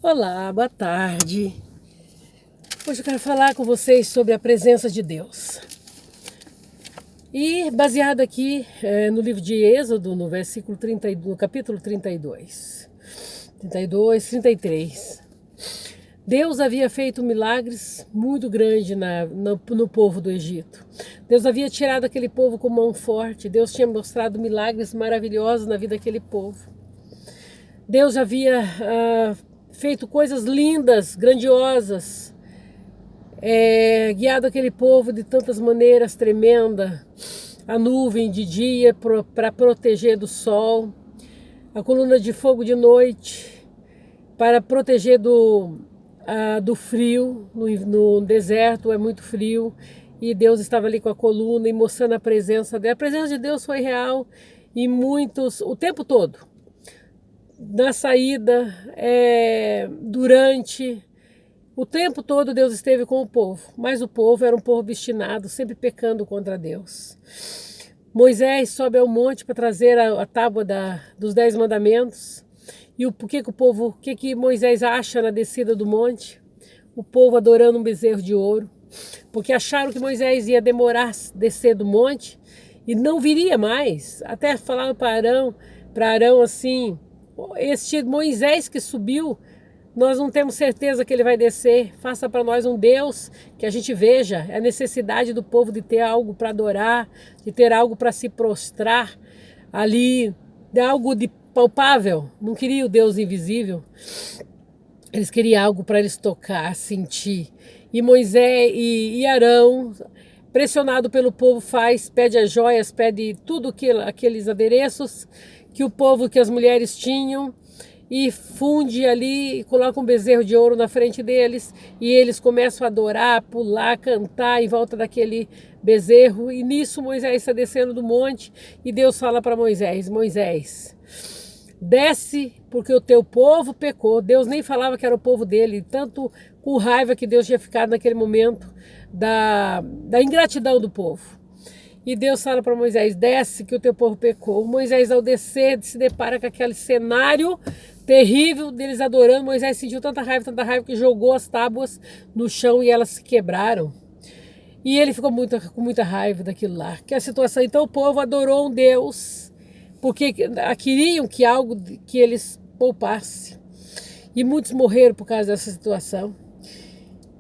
Olá, boa tarde. Hoje eu quero falar com vocês sobre a presença de Deus. E baseado aqui no livro de Êxodo, no versículo 32, no capítulo 32, 33. Deus havia feito milagres muito grandes no povo do Egito. Deus havia tirado aquele povo com mão forte. Deus tinha mostrado milagres maravilhosos na vida daquele povo. Deus havia feito coisas lindas, grandiosas, guiado aquele povo de tantas maneiras tremenda, a nuvem de dia para proteger do sol, a coluna de fogo de noite para proteger do frio, no deserto é muito frio, e Deus estava ali com a coluna e mostrando a presença dela. A presença de Deus foi real e o tempo todo. Na saída, durante, o tempo todo Deus esteve com o povo, mas o povo era um povo obstinado, sempre pecando contra Deus. Moisés sobe ao monte para trazer a tábua dos 10 mandamentos. E o que Moisés acha na descida do monte? O povo adorando um bezerro de ouro, porque acharam que Moisés ia demorar a descer do monte e não viria mais. Até falaram para Arão assim: este Moisés que subiu, nós não temos certeza que ele vai descer. Faça para nós um Deus que a gente veja. É a necessidade do povo de ter algo para adorar, de ter algo para se prostrar ali, de algo de palpável. Não queria o Deus invisível. Eles queriam algo para eles tocar, sentir. E Moisés e Arão, pressionado pelo povo, pede as joias, pede tudo aqueles adereços que as mulheres tinham, e funde ali e coloca um bezerro de ouro na frente deles, e eles começam a adorar, pular, cantar em volta daquele bezerro. E nisso Moisés está descendo do monte e Deus fala para Moisés: Moisés, desce porque o teu povo pecou. Deus nem falava que era o povo dele, tanto com raiva que Deus tinha ficado naquele momento da ingratidão do povo. E Deus fala para Moisés: desce que o teu povo pecou. Moisés, ao descer, se depara com aquele cenário terrível deles adorando. Moisés sentiu tanta raiva que jogou as tábuas no chão e elas se quebraram. E ele ficou com muita raiva daquilo lá. Que a situação, então o povo adorou um Deus porque queriam que eles poupassem. E muitos morreram por causa dessa situação.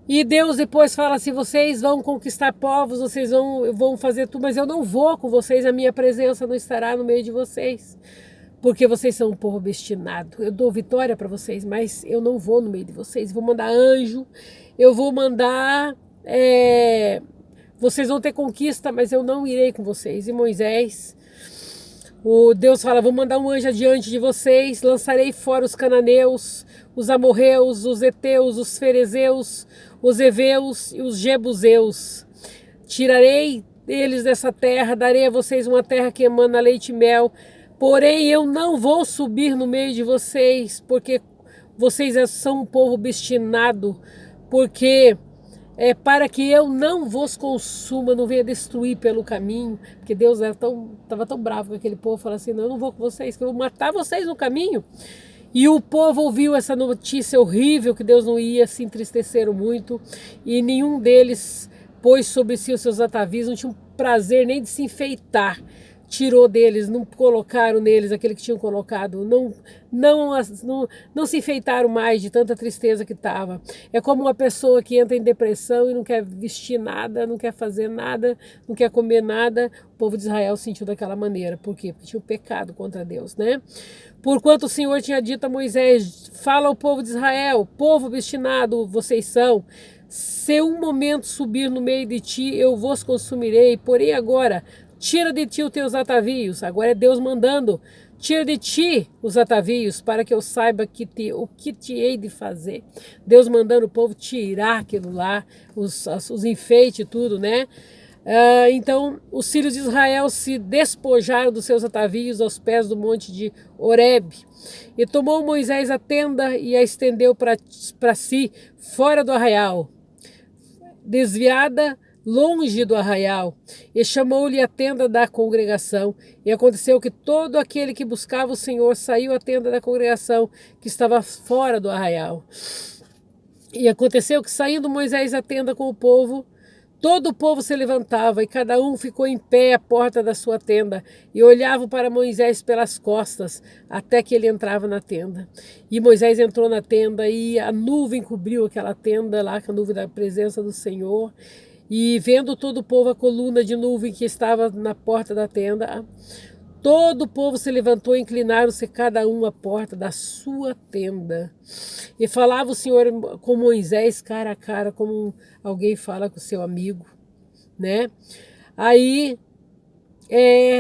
E Deus depois fala assim: vocês vão conquistar povos, vocês vão fazer tudo, mas eu não vou com vocês, a minha presença não estará no meio de vocês, porque vocês são um povo obstinado. Eu dou vitória para vocês, mas eu não vou no meio de vocês. Vou mandar anjo, eu vou mandar, vocês vão ter conquista, mas eu não irei com vocês. E Moisés, Deus fala: vou mandar um anjo adiante de vocês, lançarei fora os cananeus, os amorreus, os heteus, os ferezeus, os heveus e os jebuseus. Tirarei eles dessa terra, darei a vocês uma terra que emana leite e mel. Porém eu não vou subir no meio de vocês, porque vocês são um povo obstinado, porque para que eu não vos consuma, não venha destruir pelo caminho, porque Deus estava tão bravo com aquele povo, falou assim: não, eu não vou com vocês, que eu vou matar vocês no caminho. E o povo ouviu essa notícia horrível, que Deus não ia, se entristeceram muito, e nenhum deles pôs sobre si os seus atavios, não tinham prazer nem de se enfeitar. Tirou deles, não colocaram neles aquele que tinham colocado, não se enfeitaram mais de tanta tristeza que estava. É como uma pessoa que entra em depressão e não quer vestir nada, não quer fazer nada, não quer comer nada. O povo de Israel sentiu daquela maneira. Por quê? Porque tinha um pecado contra Deus, né? Porquanto o Senhor tinha dito a Moisés: fala ao povo de Israel, povo obstinado vocês são. Se um momento subir no meio de ti, eu vos consumirei. Porém agora, tira de ti os teus atavios. Agora é Deus mandando: tira de ti os atavios, para que eu saiba o que te hei de fazer. Deus mandando o povo tirar aquilo lá, os enfeites e tudo, né? Então os filhos de Israel se despojaram dos seus atavios aos pés do monte de Horebe. E tomou Moisés a tenda e a estendeu para si fora do arraial, desviada longe do arraial, e chamou-lhe a tenda da congregação. E aconteceu que todo aquele que buscava o Senhor saiu à tenda da congregação, que estava fora do arraial. E aconteceu que, saindo Moisés à tenda com o povo, todo o povo se levantava, e cada um ficou em pé à porta da sua tenda, e olhava para Moisés pelas costas, até que ele entrava na tenda. E Moisés entrou na tenda, e a nuvem cobriu aquela tenda lá, a nuvem da presença do Senhor. E vendo todo o povo a coluna de nuvem que estava na porta da tenda, todo o povo se levantou e inclinaram-se cada um à porta da sua tenda. E falava o Senhor com Moisés cara a cara, como alguém fala com seu amigo, né? Aí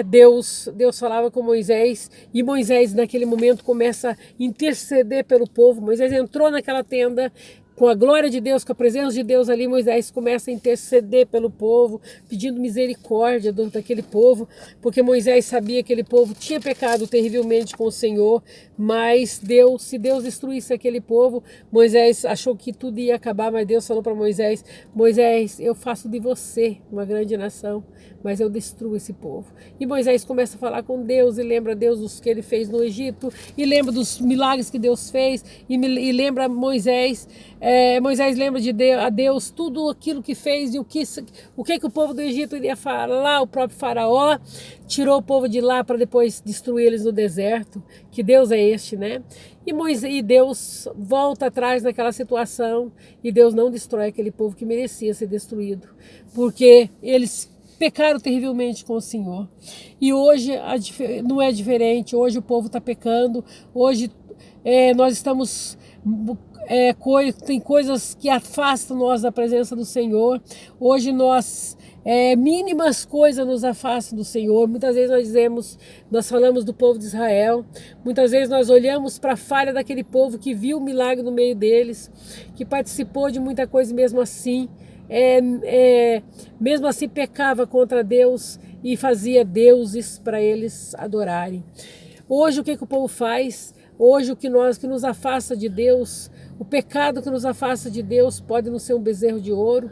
Deus falava com Moisés, e Moisés naquele momento começa a interceder pelo povo. Moisés entrou naquela tenda, com a glória de Deus, com a presença de Deus ali, Moisés começa a interceder pelo povo, pedindo misericórdia daquele povo, porque Moisés sabia que aquele povo tinha pecado terrivelmente com o Senhor, mas se Deus destruísse aquele povo, Moisés achou que tudo ia acabar, mas Deus falou para Moisés: Moisés, eu faço de você uma grande nação, mas eu destruo esse povo. E Moisés começa a falar com Deus, e lembra Deus dos que ele fez no Egito, e lembra dos milagres que Deus fez, e lembra Moisés lembra a Deus tudo aquilo que fez, e o que o povo do Egito iria falar. O próprio faraó tirou o povo de lá para depois destruir eles no deserto. Que Deus é este, né? E Deus volta atrás naquela situação, e Deus não destrói aquele povo que merecia ser destruído, porque eles pecaram terrivelmente com o Senhor. E hoje não é diferente. Hoje o povo está pecando. Hoje nós estamos... tem coisas que afastam nós da presença do Senhor. Hoje mínimas coisas nos afastam do Senhor. Muitas vezes nós falamos do povo de Israel, muitas vezes nós olhamos para a falha daquele povo que viu o milagre no meio deles, que participou de muita coisa, mesmo assim pecava contra Deus e fazia deuses para eles adorarem. Hoje o que o povo faz? Hoje o que nos afasta de Deus, o pecado que nos afasta de Deus pode não ser um bezerro de ouro,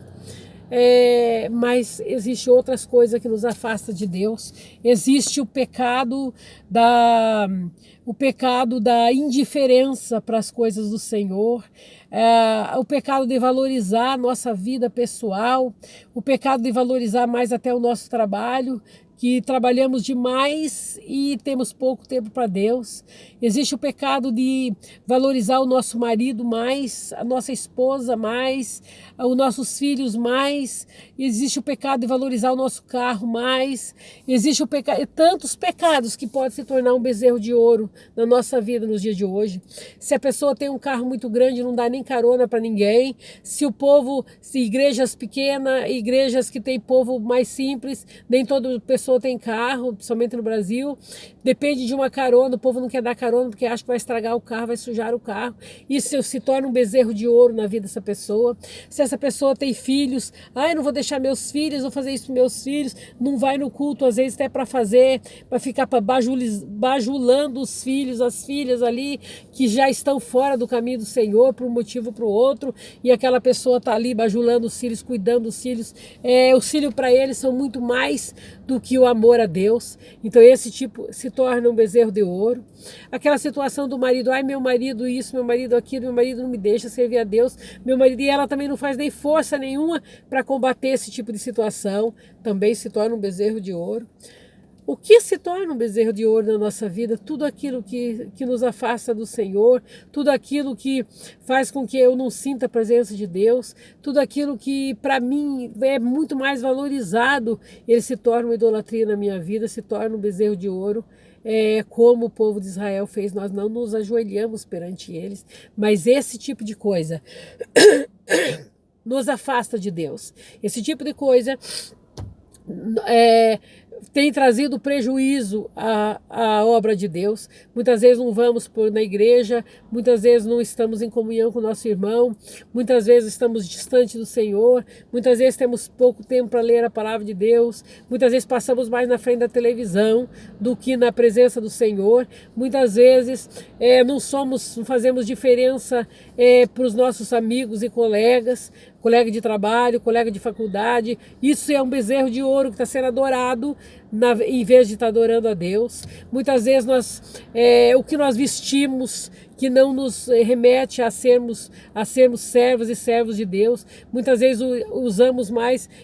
mas existe outras coisas que nos afasta de Deus. Existe o pecado da indiferença para as coisas do Senhor, o pecado de valorizar a nossa vida pessoal, o pecado de valorizar mais até o nosso trabalho, que trabalhamos demais e temos pouco tempo para Deus. Existe o pecado de valorizar o nosso marido mais, a nossa esposa mais, os nossos filhos mais. Existe o pecado de valorizar o nosso carro mais. Existe tantos pecados que pode se tornar um bezerro de ouro na nossa vida nos dias de hoje. Se a pessoa tem um carro muito grande, não dá nem carona para ninguém. Se igrejas pequenas, igrejas que tem povo mais simples, nem toda pessoa tem carro, principalmente no Brasil, depende de uma carona. O povo não quer dar carona porque acha que vai estragar o carro, vai sujar o carro. Isso se torna um bezerro de ouro na vida dessa pessoa. Se essa pessoa tem filhos, eu não vou deixar meus filhos, vou fazer isso para meus filhos, não vai no culto, às vezes até para ficar bajulando os filhos, as filhas ali, que já estão fora do caminho do Senhor, por um motivo ou para o outro, e aquela pessoa está ali bajulando os filhos, cuidando dos filhos. Os filhos para eles são muito mais do que o amor a Deus. Então esse tipo se torna um bezerro de ouro. Aquela situação do marido: meu marido isso, meu marido aquilo, meu marido não me deixa servir a Deus, meu marido, e ela também não faz nem força nenhuma para combater esse tipo de situação, também se torna um bezerro de ouro. O que se torna um bezerro de ouro na nossa vida? Tudo aquilo que nos afasta do Senhor, tudo aquilo que faz com que eu não sinta a presença de Deus, tudo aquilo que para mim é muito mais valorizado, ele se torna uma idolatria na minha vida, se torna um bezerro de ouro. Como o povo de Israel fez, nós não nos ajoelhamos perante eles, mas esse tipo de coisa nos afasta de Deus. Esse tipo de coisa tem trazido prejuízo à obra de Deus. Muitas vezes não vamos na igreja, muitas vezes não estamos em comunhão com o nosso irmão, muitas vezes estamos distante do Senhor, muitas vezes temos pouco tempo para ler a palavra de Deus, muitas vezes passamos mais na frente da televisão do que na presença do Senhor, muitas vezes não fazemos diferença para os nossos amigos e colegas. colega de trabalho, colega de faculdade. Isso é um bezerro de ouro que está sendo adorado em vez de estar adorando a Deus. Muitas vezes o que nós vestimos que não nos remete a sermos servos e servos de Deus. Muitas vezes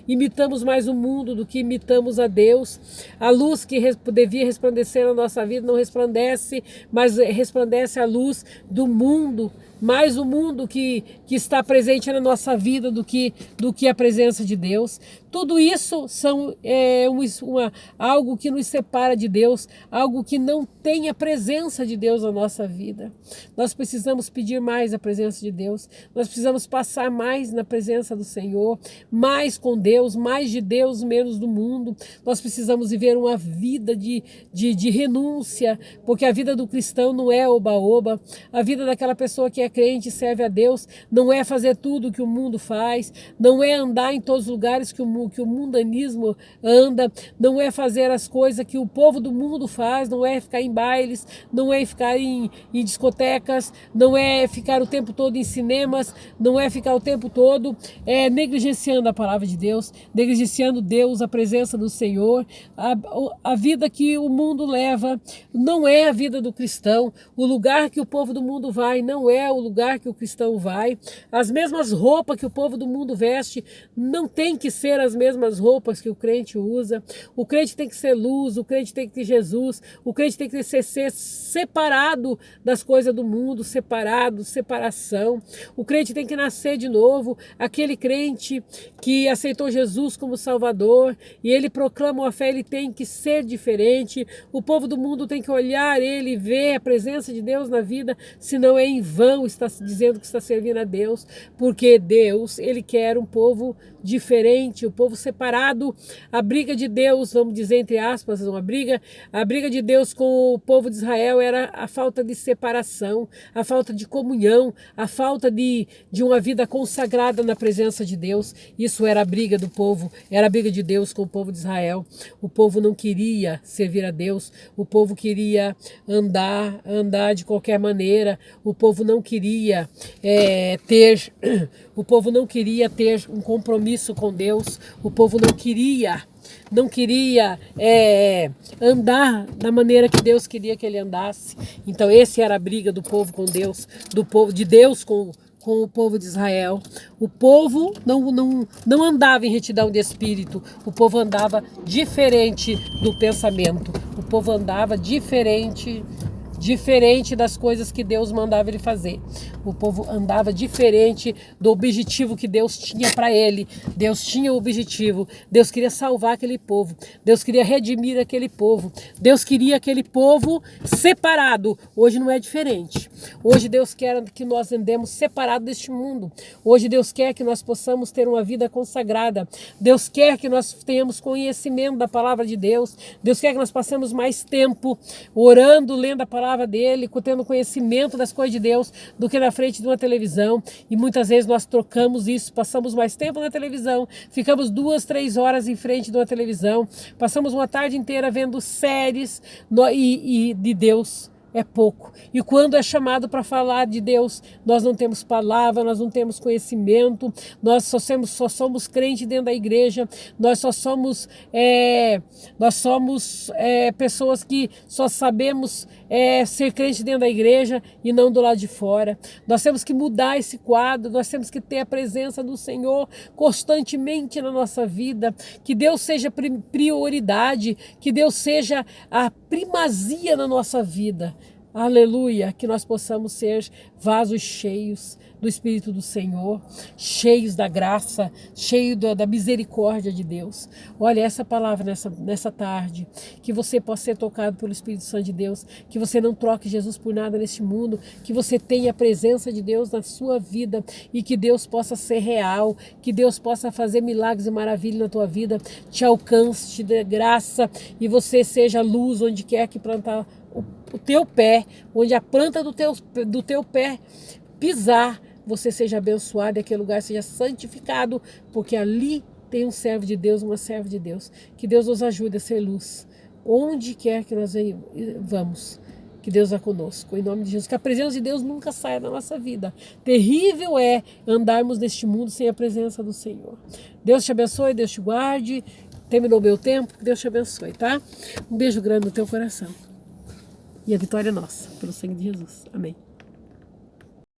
imitamos mais o mundo do que imitamos a Deus. A luz que devia resplandecer na nossa vida não resplandece, mas resplandece a luz do mundo, mais o mundo que está presente na nossa vida do que a presença de Deus. Tudo isso são algo que nos separa de Deus, algo que não tem a presença de Deus na nossa vida. Nós precisamos pedir mais a presença de Deus, nós precisamos passar mais na presença do Senhor, mais com Deus, mais de Deus, menos do mundo. Nós precisamos viver uma vida de renúncia, porque a vida do cristão não é oba-oba. A vida daquela pessoa que é crente e serve a Deus não é fazer tudo que o mundo faz, não é andar em todos os lugares que o mundanismo anda, não é fazer as coisas que o povo do mundo faz, não é ficar em bailes, não é ficar em discotecas, não é ficar o tempo todo em cinemas, não é ficar o tempo todo negligenciando a palavra de Deus, negligenciando Deus, a presença do Senhor. A vida que o mundo leva não é a vida do cristão. O lugar que o povo do mundo vai não é o lugar que o cristão vai. As mesmas roupas que o povo do mundo veste não tem que ser as mesmas roupas que o crente usa. O crente tem que ser luz, o crente tem que ter Jesus, o crente tem que ser separado das coisas do mundo, separação. O crente tem que nascer de novo. Aquele crente que aceitou Jesus como Salvador e ele proclama a fé, ele tem que ser diferente. O povo do mundo tem que olhar ele e ver a presença de Deus na vida, senão é em vão está dizendo que está servindo a Deus, porque Deus, ele quer um povo diferente, um povo separado. A briga de Deus, vamos dizer entre aspas, a briga de Deus com o povo de Israel era a falta de separação, a falta de comunhão, a falta de uma vida consagrada na presença de Deus. Isso era a briga do povo, era a briga de Deus com o povo de Israel. O povo não queria servir a Deus, o povo queria andar de qualquer maneira, o povo não queria o povo não queria ter um compromisso com Deus, o povo não queria andar da maneira que Deus queria que ele andasse. Então essa era a briga do povo com Deus, do povo de Deus com o povo de Israel. O povo não andava em retidão de espírito, o povo andava diferente do pensamento, o povo andava diferente das coisas que Deus mandava ele fazer. O povo andava diferente do objetivo que Deus tinha para ele. Deus tinha o objetivo. Deus queria salvar aquele povo. Deus queria redimir aquele povo. Deus queria aquele povo separado. Hoje não é diferente. Hoje Deus quer que nós andemos separados deste mundo. Hoje Deus quer que nós possamos ter uma vida consagrada. Deus quer que nós tenhamos conhecimento da palavra de Deus. Deus quer que nós passemos mais tempo orando, lendo a palavra dele, tendo conhecimento das coisas de Deus, do que na frente de uma televisão. E muitas vezes nós trocamos isso, passamos mais tempo na televisão, ficamos 2, 3 horas em frente de uma televisão, passamos uma tarde inteira vendo séries e de Deus é pouco. E quando é chamado para falar de Deus, nós não temos palavra, nós não temos conhecimento, nós só somos crente dentro da igreja, nós somos pessoas que só sabemos ser crente dentro da igreja e não do lado de fora. Nós temos que mudar esse quadro, nós temos que ter a presença do Senhor constantemente na nossa vida, que Deus seja prioridade, que Deus seja a primazia na nossa vida. Aleluia, que nós possamos ser vasos cheios do Espírito do Senhor, cheios da graça, cheios da misericórdia de Deus. Olha essa palavra nessa tarde, que você possa ser tocado pelo Espírito Santo de Deus, que você não troque Jesus por nada neste mundo, que você tenha a presença de Deus na sua vida e que Deus possa ser real, que Deus possa fazer milagres e maravilhas na tua vida, te alcance, te dê graça e você seja luz onde quer que plantar o teu pé, onde a planta do teu pé pisar, você seja abençoado e aquele lugar seja santificado, porque ali tem um servo de Deus, uma serva de Deus. Que Deus nos ajude a ser luz, onde quer que nós vamos. Que Deus vá conosco, em nome de Jesus. Que a presença de Deus nunca saia da nossa vida. Terrível é andarmos neste mundo sem a presença do Senhor. Deus te abençoe, Deus te guarde. Terminou o meu tempo, Deus te abençoe, tá? Um beijo grande no teu coração. E a vitória é nossa, pelo sangue de Jesus. Amém.